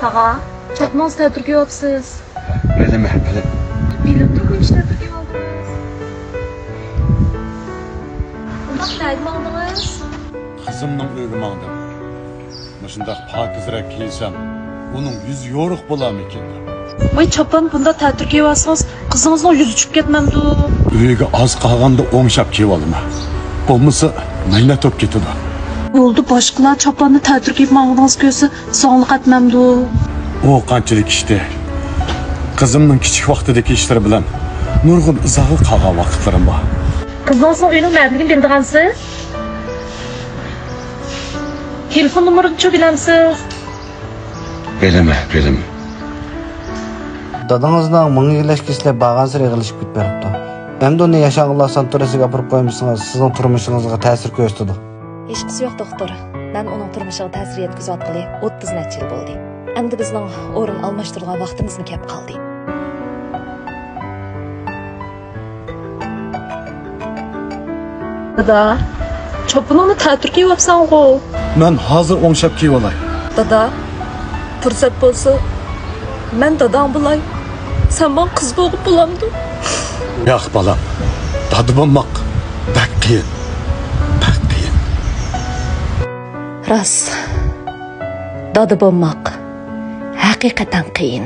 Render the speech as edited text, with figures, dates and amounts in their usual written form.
Tağa, çapmanız tədbir yapsız. Bilmem. Bilim durgun iş tədbir aldınız. Bundaq nəydim aldınız? Kızımның ögüm aldım. Muşundaq pakizrek kiysem, onun yüz yoruk bulam ekan. Vay çapan bunda tədbir yapsınız, kızınızın yüzü çıkıp ketmemdi. Öyle az qalğanda oңşap kiyip alıma. Olmasa mayna top ketidi. Oldu başqalar çapanını tədbir yapıp mağdınız gözü sağlık etmemdi. O qanchalik işte. Kızımның kichik vaqtidagi ishlari bilan nurg'un izohi qolgan vaqtlarim bor. Kızınızın oyunun nerede bildiğiniz? Telefon numarını çok bilemsiz. Bilim. Dadаңызның мың елешкесілер баған сірі ғылышып кет беріпті. Әмді оны яшағылар санторесіге апырып қоймысыңыз, сіздің тұрмышыңызға тәсір көстіді. Ешқisi yo'q doktor. Men uning turmushiga ta'sir yetkazayotgani 30 necha yil bo'ldi. Endi bizning o'rin almashtirgan vaqtimizni kelib qoldi. Dada, çapınını tədbir yapsan o. Men hozir oңşap kiyip olay. Dada, fursat bo'lsa, men dadam bo'lay. Sen men qiz bo'lib bo'lamdi. Yo'q balam. Dadı bo'lmoq bak qiyin. Rost. Dada bo'lmoq haqiqatan qiyin.